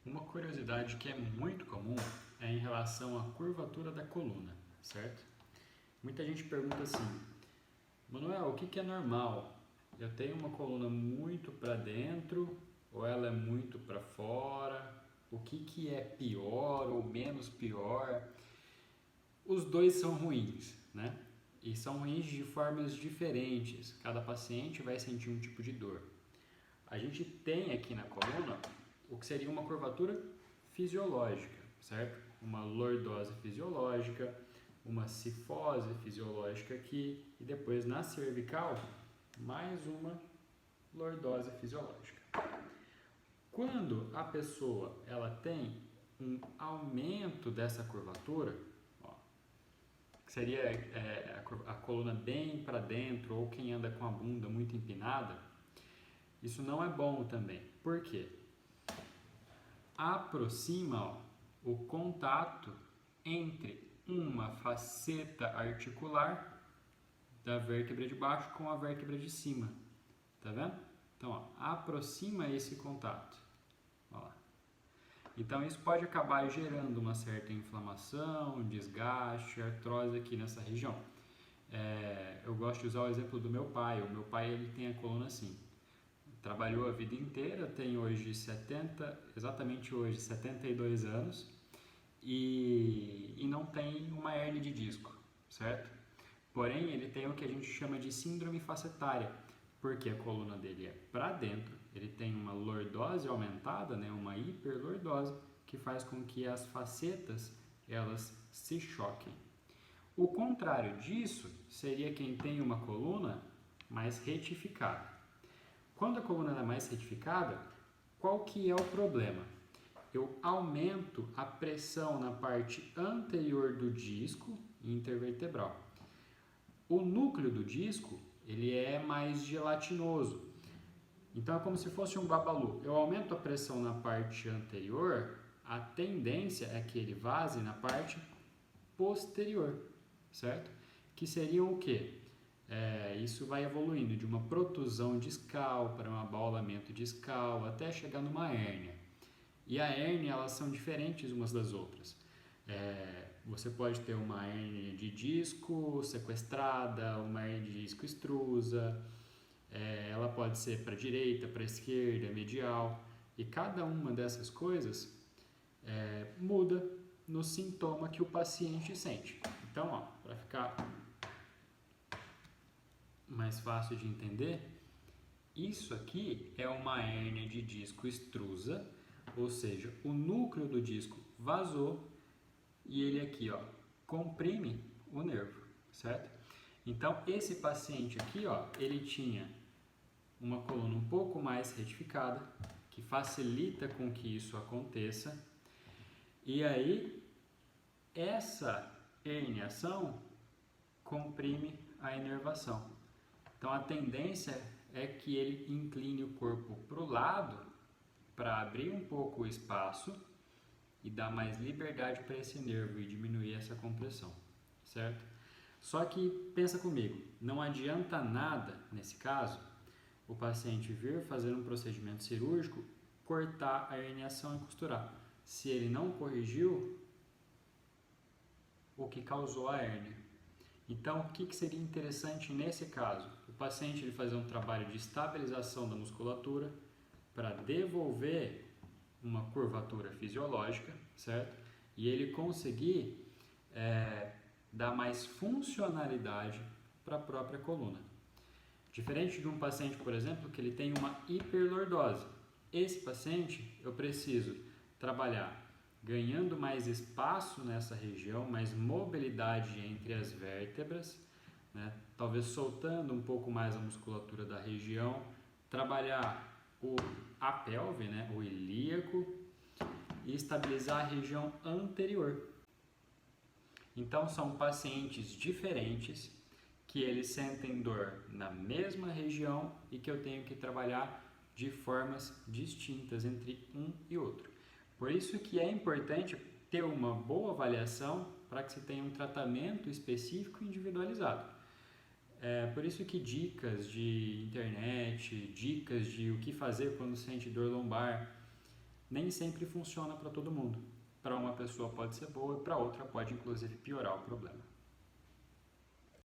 Uma curiosidade que é muito comum é em relação à curvatura da coluna, certo? Muita gente pergunta assim: Manuel, o que é normal? Eu tenho uma coluna muito para dentro ou ela é muito para fora? O que é pior ou menos pior? Os dois são ruins, né? E são ruins de formas diferentes. Cada paciente vai sentir um tipo de dor. A gente tem aqui na coluna o que seria uma curvatura fisiológica, certo? Uma lordose fisiológica, uma cifose fisiológica aqui e depois na cervical mais uma lordose fisiológica. Quando a pessoa ela tem um aumento dessa curvatura, ó, que seria a coluna bem para dentro ou quem anda com a bunda muito empinada, isso não é bom também. Por quê? Aproxima o contato entre uma faceta articular da vértebra de baixo com a vértebra de cima. Tá vendo? Então, ó, aproxima esse contato. Ó lá. Então, isso pode acabar gerando uma certa inflamação, desgaste, artrose aqui nessa região. Eu gosto de usar o exemplo do meu pai. O meu pai ele tem a coluna assim. Trabalhou a vida inteira, tem hoje exatamente hoje 72 anos e não tem uma hérnia de disco, certo? Porém, ele tem o que a gente chama de síndrome facetária, porque a coluna dele é para dentro, ele tem uma lordose aumentada, né, uma hiperlordose, que faz com que as facetas elas se choquem. O contrário disso seria quem tem uma coluna mais retificada. Quando a coluna é mais retificada, qual que é o problema? Eu aumento a pressão na parte anterior do disco intervertebral. O núcleo do disco ele é mais gelatinoso, então é como se fosse um babalu. Eu aumento a pressão na parte anterior, a tendência é que ele vaze na parte posterior, certo? Que seriam o quê? Isso vai evoluindo de uma protusão discal para um abaulamento discal até chegar numa hérnia. E a hérnia, elas são diferentes umas das outras. Você pode ter uma hérnia de disco sequestrada, uma hérnia de disco extrusa, ela pode ser para a direita, para a esquerda, medial, e cada uma dessas coisas muda no sintoma que o paciente sente. Então, para ficar mais fácil de entender, isso aqui é uma hérnia de disco extrusa, ou seja, o núcleo do disco vazou e ele aqui, comprime o nervo, certo? Então, esse paciente aqui, ele tinha uma coluna um pouco mais retificada, que facilita com que isso aconteça. E aí, essa herniação comprime a inervação. Então, a tendência é que ele incline o corpo para o lado para abrir um pouco o espaço e dar mais liberdade para esse nervo e diminuir essa compressão, certo? Só que pensa comigo, não adianta nada nesse caso o paciente vir fazer um procedimento cirúrgico, cortar a herniação e costurar. Se ele não corrigiu o que causou a hérnia. Então, o que seria interessante nesse caso? O paciente ele fazer um trabalho de estabilização da musculatura para devolver uma curvatura fisiológica, certo? E ele conseguir dar mais funcionalidade para a própria coluna. Diferente de um paciente, por exemplo, que ele tem uma hiperlordose. Esse paciente eu preciso trabalhar ganhando mais espaço nessa região, mais mobilidade entre as vértebras, né? Talvez soltando um pouco mais a musculatura da região, trabalhar a pelve, né? O ilíaco e estabilizar a região anterior. Então são pacientes diferentes que eles sentem dor na mesma região e que eu tenho que trabalhar de formas distintas entre um e outro. Por isso que é importante ter uma boa avaliação para que se tenha um tratamento específico e individualizado. Por isso que dicas de internet, dicas de o que fazer quando sente dor lombar, nem sempre funciona para todo mundo. Para uma pessoa pode ser boa e para outra pode inclusive piorar o problema.